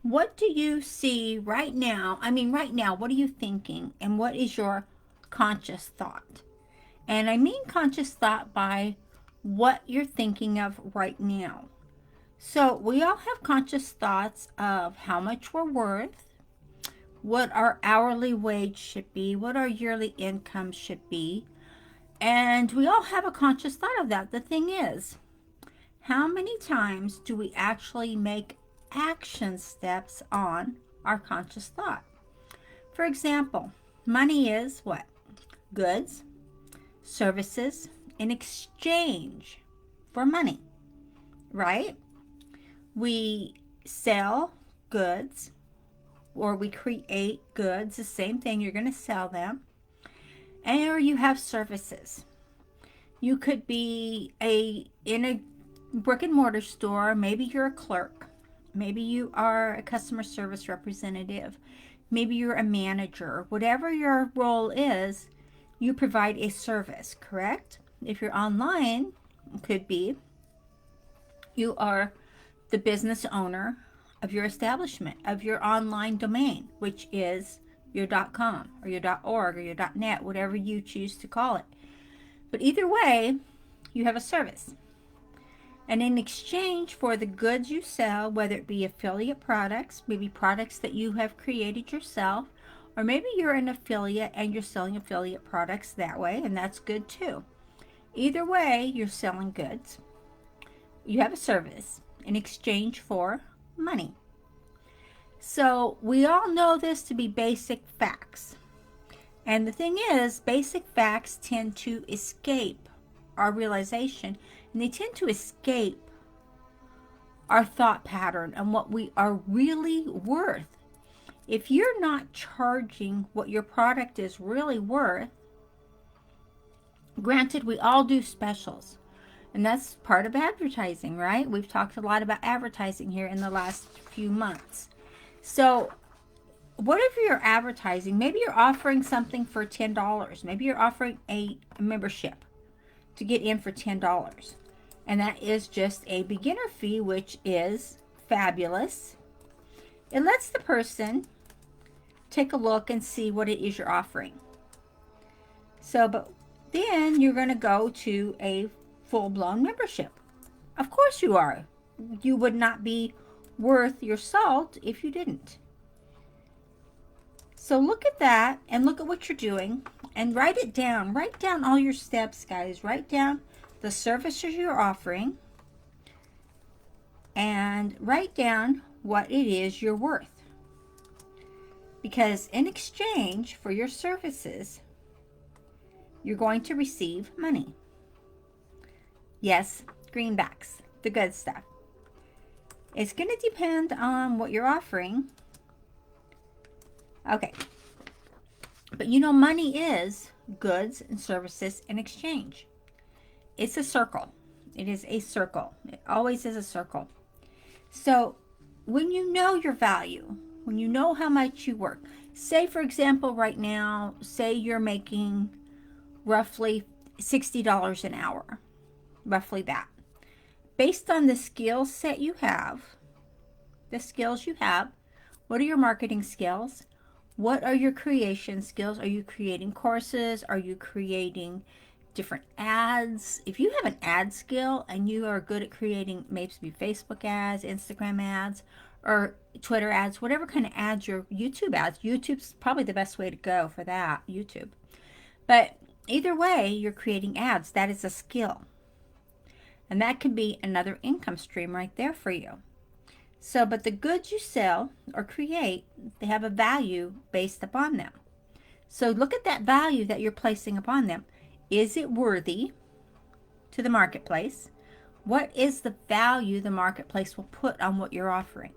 What do you see right now? I mean, right now, what are you thinking? And what is your conscious thought? And I mean conscious thought by what you're thinking of right now. So we all have conscious thoughts of how much we're worth, what our hourly wage should be, what our yearly income should be. And we all have a conscious thought of that. The thing is, how many times do we actually make action steps on our conscious thought? For example, money is what? Goods, services in exchange for money, right? We sell goods or we create goods, the same thing, you're going to sell them. And or you have services. You could be in a brick and mortar store, maybe you're a clerk, maybe you are a customer service representative, maybe you're a manager, whatever your role is, you provide a service, correct? If you're online, it could be you are the business owner of your establishment, of your online domain, which is your .com or your .org or your .net, whatever you choose to call it. But either way, you have a service. And in exchange for the goods you sell, whether it be affiliate products, maybe products that you have created yourself, or maybe you're an affiliate and you're selling affiliate products that way, and that's good too. Either way, you're selling goods. You have a service in exchange for money. So we all know this to be basic facts. And the thing is, basic facts tend to escape our realization, and they tend to escape our thought pattern and what we are really worth. If you're not charging what your product is really worth, granted, we all do specials, and that's part of advertising, right? We've talked a lot about advertising here in the last few months. So whatever you're advertising, maybe you're offering something for $10. Maybe you're offering a membership to get in for $10. And that is just a beginner fee, which is fabulous. It lets the person take a look and see what it is you're offering. So, but then you're going to go to a full-blown membership. Of course you are. You would not be worth your salt if you didn't. So look at that and look at what you're doing and write it down. Write down all your steps, guys. Write down the services you're offering and write down what it is you're worth. Because in exchange for your services, you're going to receive money. Yes, greenbacks, the good stuff. It's going to depend on what you're offering. Okay. But you know, money is goods and services in exchange. It's a circle. It is a circle. It always is a circle. So when you know your value, when you know how much you work, say for example right now, say you're making roughly $60 an hour, roughly that. Based on the skill set you have, the skills you have, what are your marketing skills? What are your creation skills? Are you creating courses? Are you creating different ads? If you have an ad skill and you are good at creating maybe Facebook ads, Instagram ads, or Twitter ads, whatever kind of ads, your YouTube ads, YouTube's probably the best way to go for that, YouTube. But either way, you're creating ads. That is a skill. And that can be another income stream right there for you. So, but the goods you sell or create, they have a value based upon them. So look at that value that you're placing upon them. Is it worthy to the marketplace? What is the value the marketplace will put on what you're offering?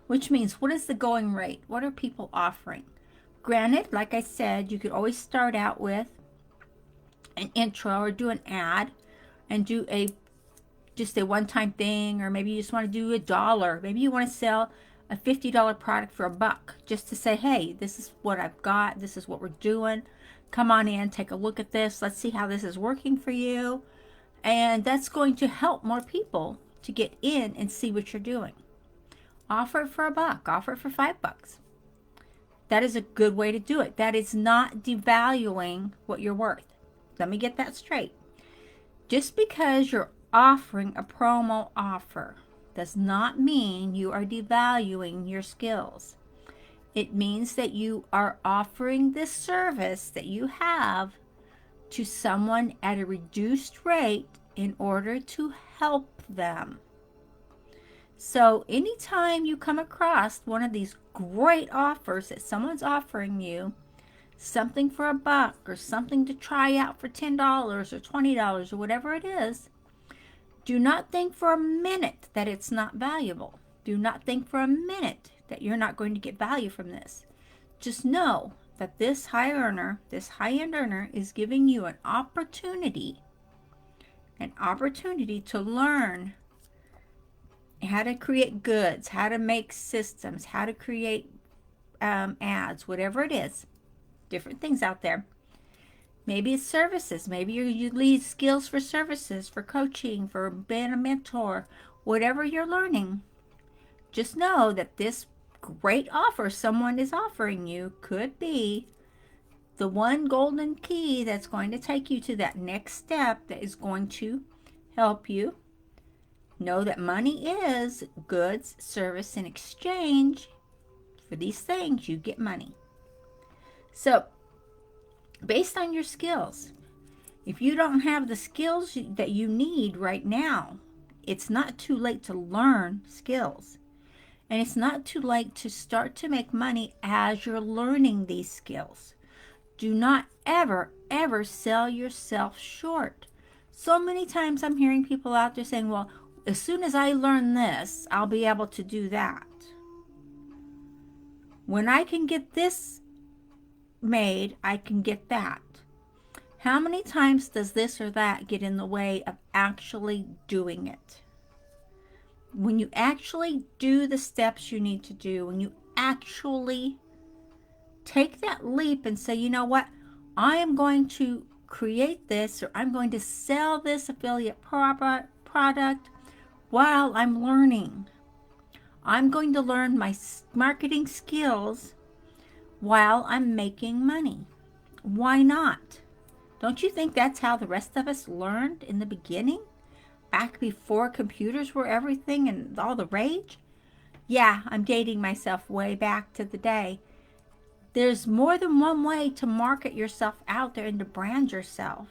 Which means, what is the going rate? What are people offering? Granted, like I said, you could always start out with an intro or do an ad and do just a one-time thing, or maybe you just want to do $1. Maybe you want to sell a $50 product for $1 just to say, hey, this is what I've got. This is what we're doing. Come on in, take a look at this. Let's see how this is working for you. And that's going to help more people to get in and see what you're doing. Offer it for $1. Offer it for $5. That is a good way to do it. That is not devaluing what you're worth. Let me get that straight. Just because you're offering a promo offer does not mean you are devaluing your skills. It means that you are offering this service that you have to someone at a reduced rate in order to help them. So anytime you come across one of these great offers that someone's offering you, something for $1 or something to try out for $10 or $20 or whatever it is, do not think for a minute that it's not valuable. Do not think for a minute that you're not going to get value from this. Just know that this high-end earner is giving you an opportunity to learn how to create goods, how to make systems, how to create ads, whatever it is. Different things out there. Maybe it's services. Maybe you lead skills for services, for coaching, for being a mentor, whatever you're learning. Just know that this great offer someone is offering you could be the one golden key that's going to take you to that next step that is going to help you. Know that money is goods, service, and exchange. For these things, you get money. So, based on your skills, if you don't have the skills that you need right now, it's not too late to learn skills. And it's not too late to start to make money as you're learning these skills. Do not ever, ever sell yourself short. So many times I'm hearing people out there saying, well, as soon as I learn this, I'll be able to do that. When I can get this made, I can get that. How many times does this or that get in the way of actually doing it? When you actually do the steps you need to do, when you actually take that leap and say, you know what, I am going to create this, or I'm going to sell this affiliate product while I'm learning. I'm going to learn my marketing skills while I'm making money. Why not? Don't you think that's how the rest of us learned in the beginning? Back before computers were everything and all the rage? Yeah, I'm dating myself way back to the day. There's more than one way to market yourself out there and to brand yourself.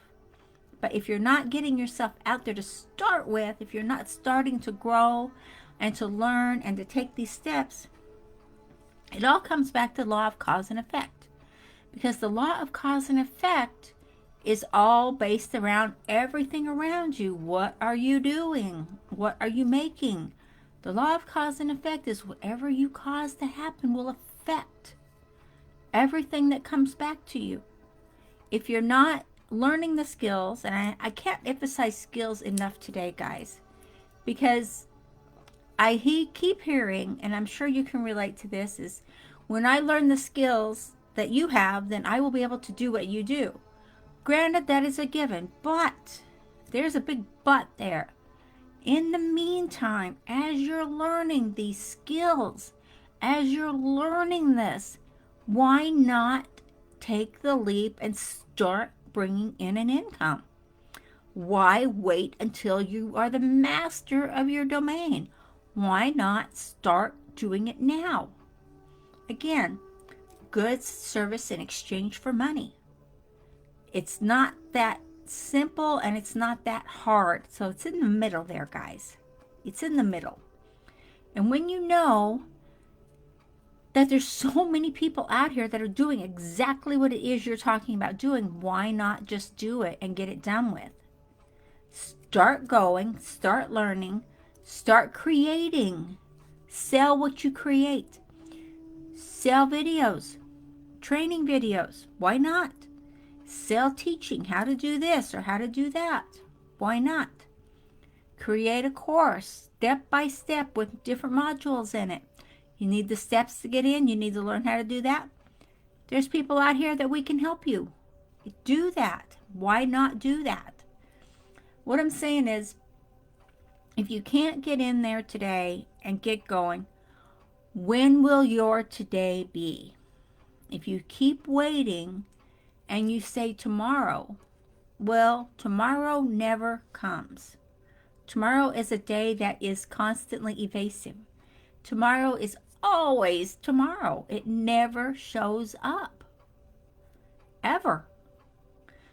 But if you're not getting yourself out there to start with, if you're not starting to grow and to learn and to take these steps, it all comes back to the law of cause and effect. Because the law of cause and effect is all based around everything around you. What are you doing? What are you making? The law of cause and effect is whatever you cause to happen will affect everything that comes back to you. If you're not learning the skills, and I can't emphasize skills enough today, guys, because I keep hearing, and I'm sure you can relate to this, is when I learn the skills that you have, then I will be able to do what you do. Granted, that is a given, but there's a big but there. In the meantime, as you're learning these skills, as you're learning this, why not take the leap and start bringing in an income? Why wait until you are the master of your domain? Why not start doing it now? Again, goods, service, in exchange for money. It's not that simple and it's not that hard. So it's in the middle there, guys. It's in the middle. And when you know that there's so many people out here that are doing exactly what it is you're talking about doing, why not just do it and get it done with? Start going, start learning, start creating. Sell what you create. Sell videos, training videos. Why not? Sell teaching how to do this or how to do that. Why not? Create a course step by step with different modules in it. You need the steps to get in. You need to learn how to do that. There's people out here that we can help you. Do that. Why not do that? What I'm saying is, if you can't get in there today and get going, When will your today be? If you keep waiting and you say tomorrow, well, tomorrow never comes. Tomorrow is a day that is constantly evasive. Tomorrow is always tomorrow. It never shows up. Ever.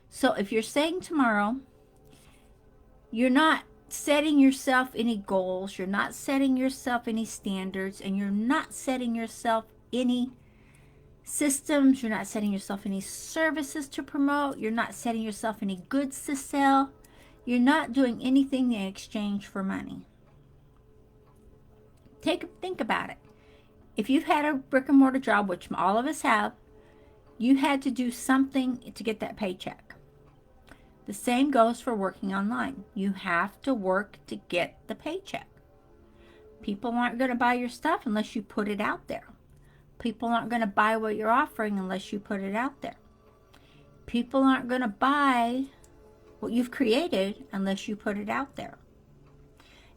So if you're saying tomorrow, you're not setting yourself any goals, you're not setting yourself any standards, and you're not setting yourself any systems, you're not setting yourself any services to promote, you're not setting yourself any goods to sell, you're not doing anything in exchange for money. Think about it. If you've had a brick and mortar job, which all of us have, you had to do something to get that paycheck. The same goes for working online. You have to work to get the paycheck. People aren't going to buy your stuff unless you put it out there. People aren't going to buy what you're offering unless you put it out there. People aren't going to buy what you've created unless you put it out there.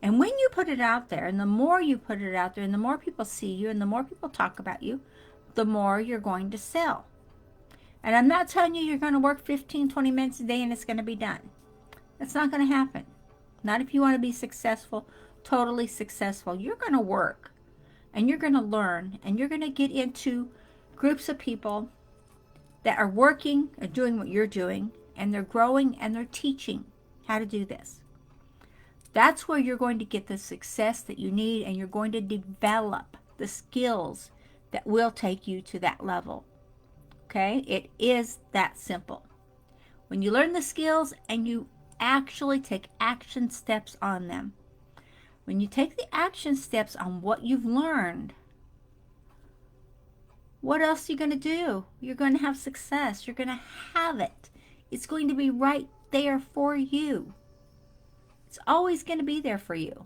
And when you put it out there, and the more you put it out there, and the more people see you, and the more people talk about you, the more you're going to sell. And I'm not telling you you're going to work 15, 20 minutes a day and it's going to be done. That's not going to happen. Not if you want to be successful, totally successful. You're going to work and you're going to learn and you're going to get into groups of people that are working or doing what you're doing, and they're growing and they're teaching how to do this. That's where you're going to get the success that you need, and you're going to develop the skills that will take you to that level. Okay? It is that simple. When you learn the skills and you actually take action steps on them, when you take the action steps on what you've learned, what else are you going to do? You're going to have success. You're going to have it. It's going to be right there for you. It's always going to be there for you.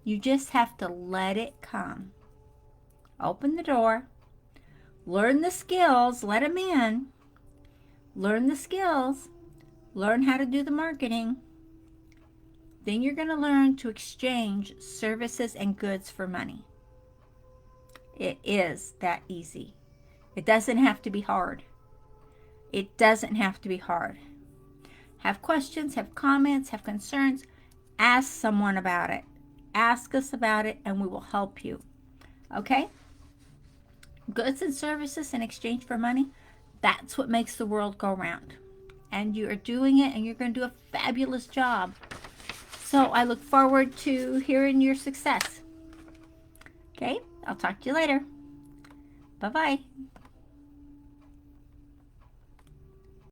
You just have to let it come. Open the door. Learn the skills. Let them in. Learn the skills. Learn how to do the marketing. Then you're going to learn to exchange services and goods for money. It is that easy. It doesn't have to be hard. It doesn't have to be hard. Have questions, have comments, have concerns. Ask someone about it. Ask us about it and we will help you. Okay? Goods and services in exchange for money, that's what makes the world go round. And you are doing it, and you're going to do a fabulous job. So I look forward to hearing your success. Okay? I'll talk to you later. Bye-bye.